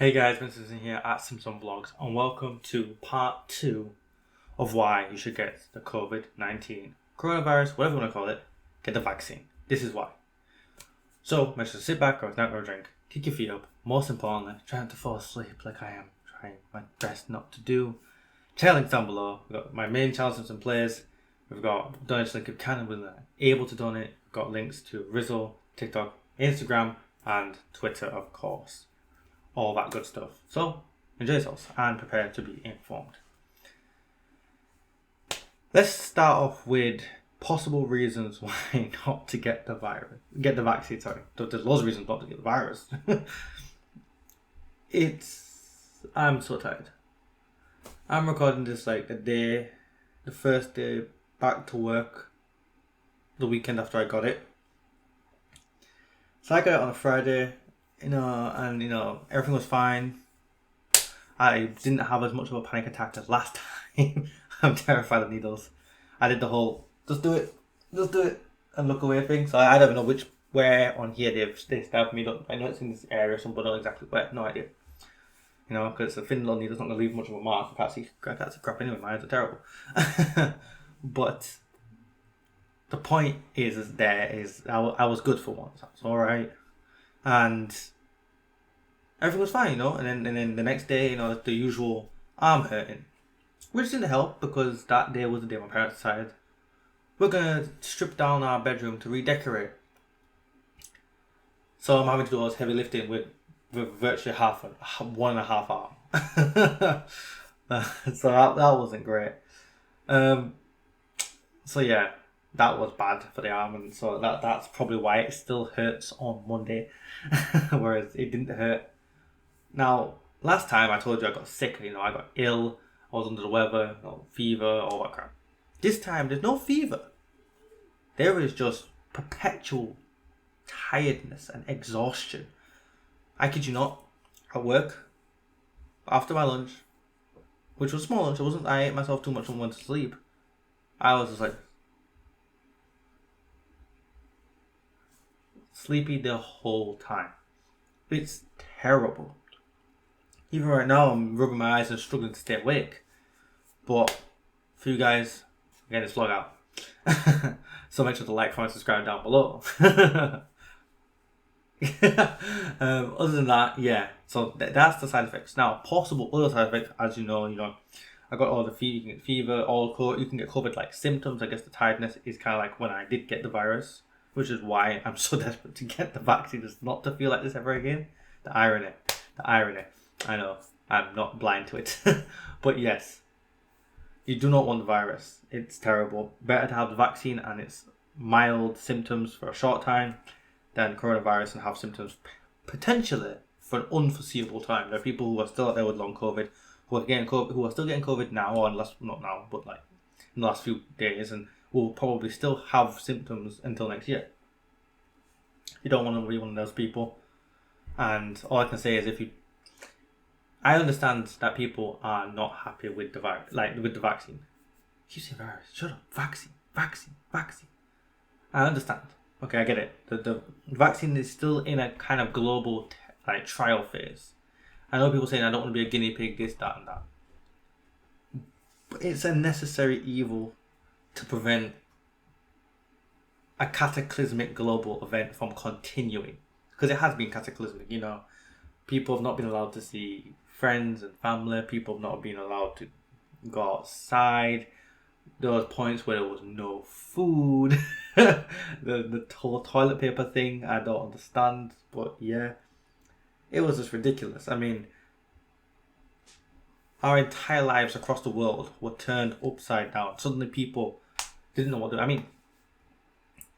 Hey guys, Vincent here at SIMPSON VLOGS and welcome to part 2 of why you should get the COVID-19 coronavirus, whatever you want to call it, get the vaccine. This is why. So make sure to sit back or not or drink, kick your feet up, most importantly, try not to fall asleep like I am trying my best not to do. Channel links down below. We've got my main channel SIMPSON Players, we've got donation link if can when they're able to donate, we've got links to Rizzle, TikTok, Instagram and Twitter of course. All that good stuff. So enjoy yourselves and prepare to be informed. Let's start off with possible reasons why not to get the vaccine. There's loads of reasons not to get the virus. I'm so tired. I'm recording this like the first day back to work, the weekend after I got it. So I got it on a Friday. Everything was fine. I didn't have as much of a panic attack as last time. I'm terrified of needles. I did the whole, just do it, and look away thing. So I don't know where on here they stabbed me. I know it's in this area, but I don't know exactly where, no idea. Because it's a thin little needle, it's not going to leave much of a mark. I can't see crap anyway, my eyes are terrible. But the point is I was good for once. I was alright. And everything was fine, and then the next day, the usual arm hurting, which didn't help because that day was the day my parents decided we're gonna strip down our bedroom to redecorate. So I'm having to do all this heavy lifting with virtually 1.5 arm. So that wasn't great. So yeah, that was bad for the arm, and so that's probably why it still hurts on Monday, whereas it didn't hurt. Now, last time I told you I got sick, I got ill, I was under the weather, fever, all that crap. This time, there's no fever. There is just perpetual tiredness and exhaustion. I kid you not, at work, after my lunch, which was small lunch, I ate myself too much and went to sleep. I was just like, sleepy the whole time. It's terrible. Even right now, I'm rubbing my eyes and struggling to stay awake. But for you guys, get this vlog out. So make sure to like, comment, subscribe down below. Other than that, yeah. So that's the side effects. Now, possible other side effects, as you know, I got all the fever. You can get fever, you can get COVID-like symptoms. I guess the tiredness is kind of like when I did get the virus, which is why I'm so desperate to get the vaccine, just not to feel like this ever again. The irony. I know, I'm not blind to it. But yes, you do not want the virus. It's terrible. Better to have the vaccine and its mild symptoms for a short time than coronavirus and have symptoms potentially for an unforeseeable time. There are people who are still out there with long COVID, who are still getting COVID now, or not now, but like in the last few days, and will probably still have symptoms until next year. You don't want to be one of those people. And all I can say is I understand that people are not happy with the virus, with the vaccine. You say virus, shut up, vaccine. I understand. Okay, I get it. The vaccine is still in a kind of global trial phase. I know people saying I don't want to be a guinea pig, this, that, and that. But it's a necessary evil to prevent a cataclysmic global event from continuing, because it has been cataclysmic. People have not been allowed to see friends and family. People have not been allowed to go outside. There was points where there was no food. the whole toilet paper thing, I don't understand, but yeah, it was just ridiculous. I mean, our entire lives across the world were turned upside down. Suddenly people didn't know what to do. I mean,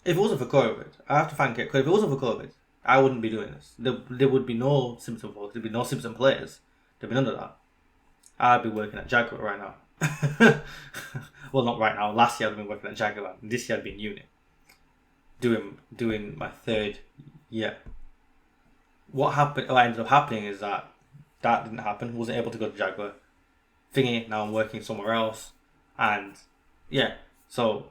if it wasn't for COVID, I have to thank it, because if it wasn't for COVID, I wouldn't be doing this. There would be no SIMPSON vlogs, there'd be no SIMPSON players, there'd be none of that. I'd be working at Jaguar right now. Well, not right now. Last year I'd been working at Jaguar, and this year I'd be in uni. Doing my third year. What ended up happening is that didn't happen. Wasn't able to go to Jaguar. Thingy, now I'm working somewhere else. And yeah, so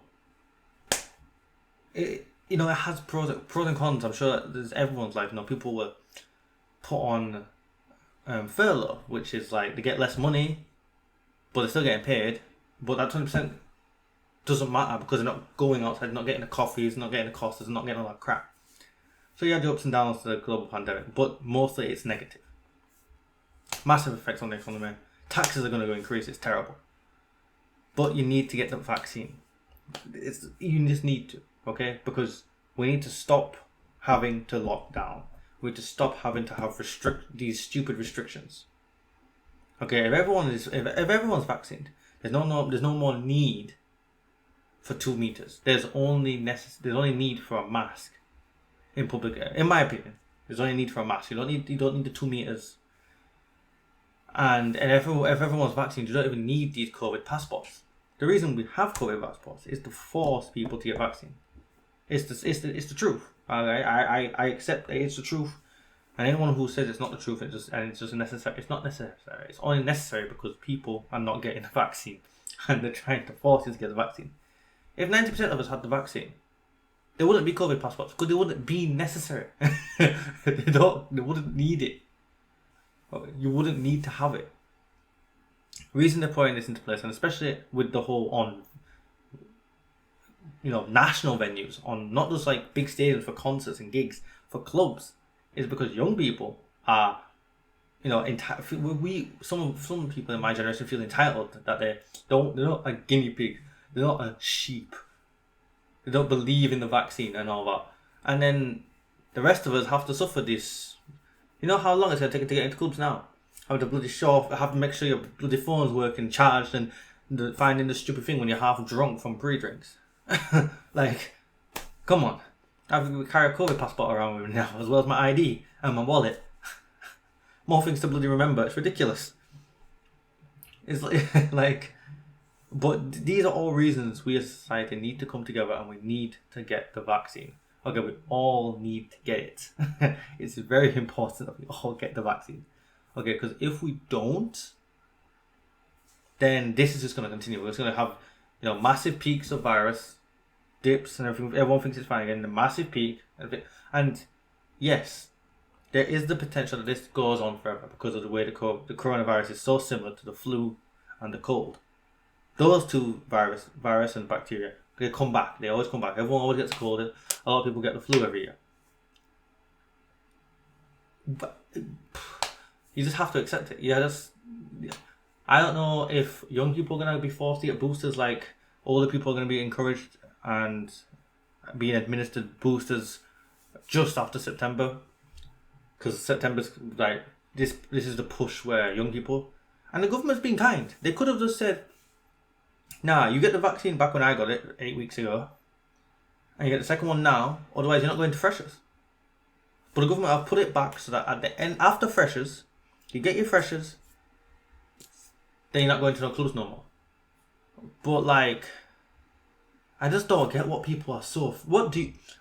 it has pros and cons. I'm sure that there's everyone's life. People were put on furlough, which is like they get less money, but they're still getting paid. But that 20% doesn't matter because they're not going outside, they're not getting the coffees, not getting the costs, they're not getting all that crap. So you have the ups and downs to the global pandemic, but mostly it's negative. Massive effects on the economy. Taxes are going to go increase. It's terrible. But you need to get the vaccine. You just need to, okay? Because we need to stop having to lock down. We need to stop having to have these stupid restrictions. Okay, if everyone's vaccinated, there's no more need for 2 meters. There's only need for a mask in public. In my opinion, there's only need for a mask. You don't need the 2 meters. And if everyone's vaccinated, you don't even need these COVID passports. The reason we have COVID passports is to force people to get vaccine. It's the truth. I accept that it's the truth. And anyone who says it's not the truth, it's just necessary. It's not necessary. It's only necessary because people are not getting the vaccine, and they're trying to force you to get the vaccine. If 90% of us had the vaccine, there wouldn't be COVID passports because they wouldn't be necessary. They wouldn't need it. You wouldn't need to have it. The reason they're putting this into place, and especially with the whole on, national venues, on not just like big stadiums for concerts and gigs, for clubs, is because young people are, some people in my generation feel entitled that they're not a guinea pig, they're not a sheep, they don't believe in the vaccine and all that, and then the rest of us have to suffer this. You know how long it's going to take to get into clubs now? Having to bloody have to make sure your bloody phone's working, charged, and finding the stupid thing when you're half drunk from pre-drinks. Like, come on. I carry a COVID passport around with me now, as well as my ID and my wallet. More things to bloody remember. It's ridiculous. It's like, but these are all reasons we as a society need to come together and we need to get the vaccine. Okay, we all need to get it. It's very important that we all get the vaccine. Okay, because if we don't, then this is just going to continue. We're just going to have, massive peaks of virus, dips, and everything. Everyone thinks it's fine again. The massive peak, and yes, there is the potential that this goes on forever because of the way the coronavirus is so similar to the flu and the cold. Those two virus and bacteria, they come back. They always come back. Everyone always gets a cold. A lot of people get the flu every year. But you just have to accept it. I don't know if young people are going to be forced to get boosters like older people are going to be encouraged and being administered boosters just after September. Because September's like, this is the push where young people... And the government's been kind. They could have just said, nah, you get the vaccine back when I got it 8 weeks ago. And you get the second one now, otherwise you're not going to freshers. But the government have put it back so that at the end, after freshers, you get your freshers, then you're not going to no clubs no more. But like, I just don't get what people are so...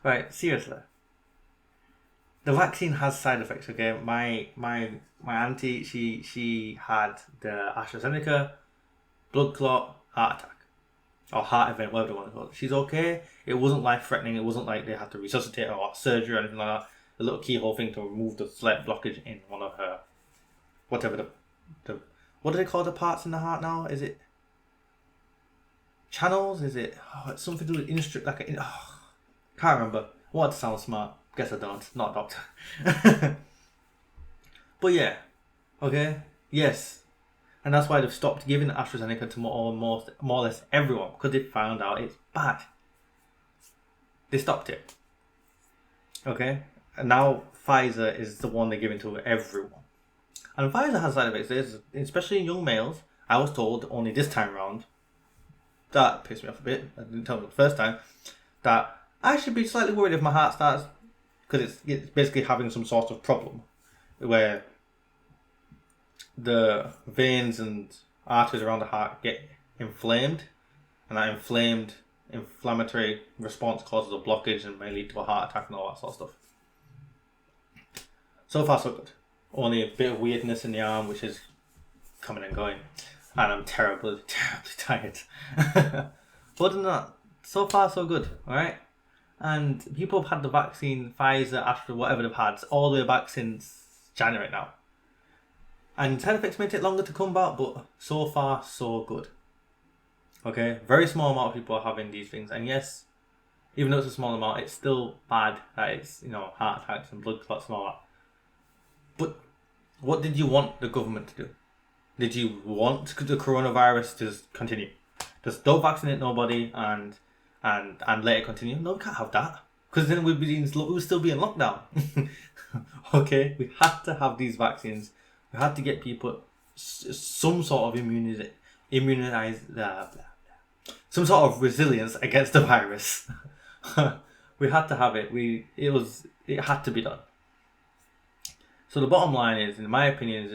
Right, seriously. The vaccine has side effects, okay? My auntie, she had the AstraZeneca, blood clot, heart attack. Or heart event, whatever they want to call it. She's okay. It wasn't life-threatening. It wasn't like they had to resuscitate her or surgery or anything like that. A little keyhole thing to remove the slight blockage in one of her... Whatever what do they call the parts in the heart now? Is it... channels? Is it... it's something to do with can't remember. I want to sound smart. Guess I don't. Not a doctor. But yeah. Okay? Yes. And that's why they've stopped giving AstraZeneca to more or less everyone, because they found out it's bad. They stopped it. Okay? And now Pfizer is the one they're giving to everyone. And Pfizer has side effects, especially in young males. I was told only this time around, that pissed me off a bit, I didn't tell me the first time, that I should be slightly worried if my heart starts, because it's basically having some sort of problem, where the veins and arteries around the heart get inflamed, and that inflammatory response causes a blockage and may lead to a heart attack and all that sort of stuff. So far so good. Only a bit of weirdness in the arm, which is coming and going, and I'm terribly tired. But other than that, so far so good, alright? And people have had the vaccine, Pfizer, Astra, whatever they've had, all the way back since January now. And side effects may take longer to come back, but so far, so good. Okay, very small amount of people are having these things. And yes, even though it's a small amount, it's still bad that it's, heart attacks and blood clots and all that. But what did you want the government to do? Did you want the coronavirus to just continue? Just don't vaccinate nobody and let it continue? No, we can't have that. Because then we'd still be in lockdown. Okay, we had to have these vaccines. We had to get people some sort of some sort of resilience against the virus. We had to have it. It had to be done. So the bottom line is, in my opinion,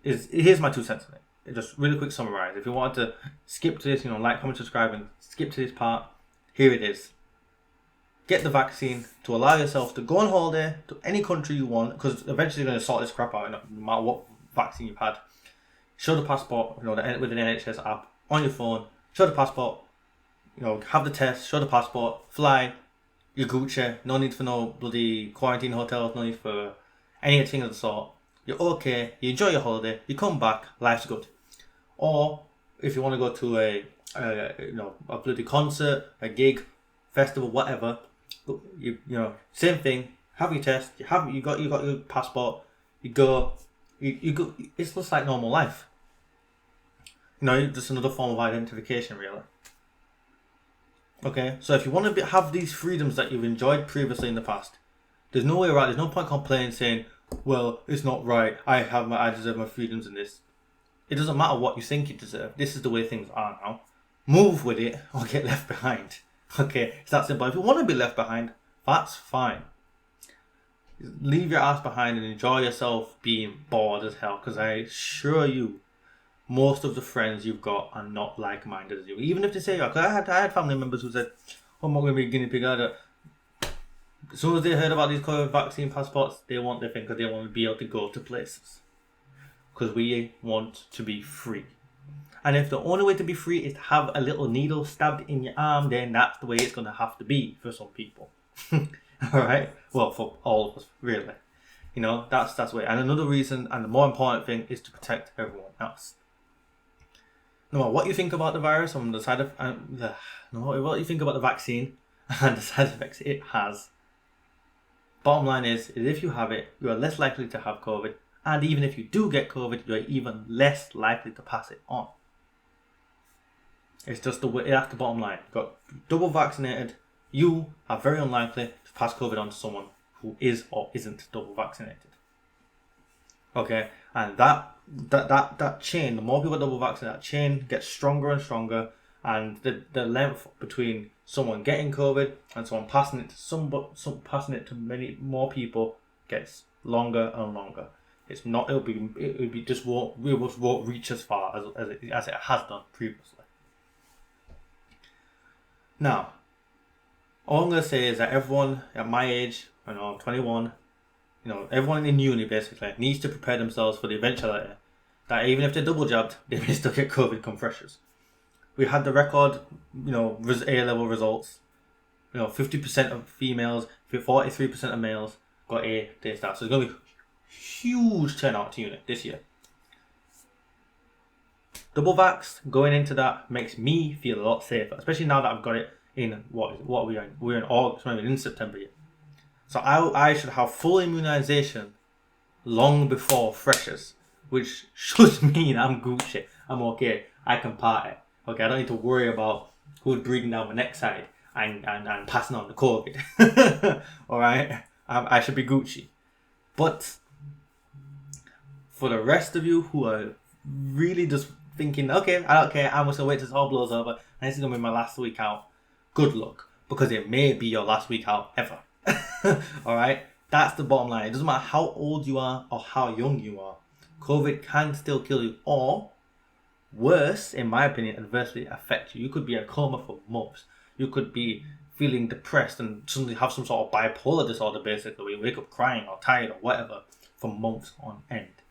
here's my 2 cents on it. Just really quick summarize. If you wanted to skip to this, like, comment, subscribe, and skip to this part, here it is. Get the vaccine to allow yourself to go on holiday to any country you want, because eventually you're going to sort this crap out no matter what vaccine you've had. Show the passport, with an NHS app on your phone. Show the passport, have the test, show the passport, fly, you're Gucci, no need for no bloody quarantine hotels, no need for anything of the sort. You're okay, you enjoy your holiday, you come back, life's good. Or if you want to go to a bloody concert, a gig, festival, whatever, same thing. Have your test. You got your passport. You go. It's just like normal life. Just another form of identification, really. Okay, so if you want to have these freedoms that you've enjoyed previously in the past, there's no way around. There's no point complaining, saying, "Well, it's not right. I deserve my freedoms in this." It doesn't matter what you think you deserve. This is the way things are now. Move with it or get left behind. Okay, it's that simple. If you want to be left behind, that's fine. Leave your ass behind and enjoy yourself being bored as hell, because I assure you, most of the friends you've got are not like-minded as you. Even if they say, because I had family members who said, "Oh, I'm not going to be a guinea pig either." As soon as they heard about these COVID vaccine passports, they want their thing because they want to be able to go to places. Because we want to be free. And if the only way to be free is to have a little needle stabbed in your arm, then that's the way it's going to have to be for some people. Alright? Well, for all of us, really. That's the way. And another reason, and the more important thing, is to protect everyone else. No matter what you think about the virus, and the side of, no matter what you think about the vaccine and the side effects it has, bottom line is if you have it, you are less likely to have COVID. And even if you do get COVID, you're even less likely to pass it on. It's just that's the bottom line. You've got double vaccinated, you are very unlikely to pass COVID on to someone who is or isn't double vaccinated. Okay, and that chain, the more people double vaccinated, that chain gets stronger and stronger, and the length between someone getting COVID and someone passing it to passing it to many more people gets longer and longer. It won't reach as far as it has done previously. Now, all I'm going to say is that everyone at my age, I'm 21, everyone in uni basically needs to prepare themselves for the eventuality that even if they're double jabbed, they may still get COVID come freshers. We had the record, A-level results. 50% of females, 43% of males got A day start. So it's going to be huge turnout to uni this year. Double vax going into that makes me feel a lot safer, especially now that I've got it in what we're in August, maybe in September yet. So I should have full immunization long before freshers, which should mean I'm Gucci. I'm okay. I can party. Okay, I don't need to worry about who's breathing down my neck side and passing on the COVID. All right, I should be Gucci. But for the rest of you who are really just thinking, okay, I don't care, I'm just gonna wait till this all blows over, and this is gonna be my last week out, good luck, because it may be your last week out ever. Alright, that's the bottom line. It doesn't matter how old you are or how young you are, COVID can still kill you, or worse, in my opinion, adversely affect you. You could be in a coma for months. You could be feeling depressed and suddenly have some sort of bipolar disorder, basically, where you wake up crying or tired or whatever for months on end.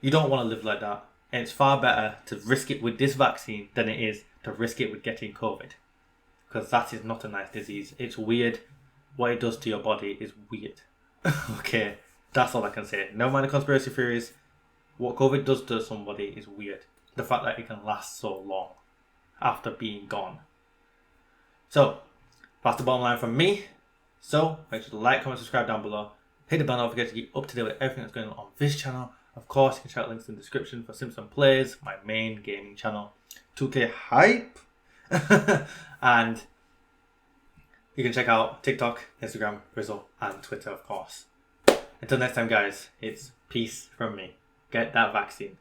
You don't want to live like that. And it's far better to risk it with this vaccine than it is to risk it with getting COVID. Because that is not a nice disease. It's weird. What it does to your body is weird. Okay, that's all I can say. Never mind the conspiracy theories. what COVID does to somebody is weird. The fact that it can last so long after being gone. So, that's the bottom line from me. So, make sure to like, comment, subscribe down below. Hit the bell, don't forget to keep up to date with everything that's going on this channel. Of course, you can check out links in the description for Simpson Plays, my main gaming channel. 2K Hype. And you can check out TikTok, Instagram, Rizzle, and Twitter, of course. Until next time, guys, it's peace from me. Get that vaccine.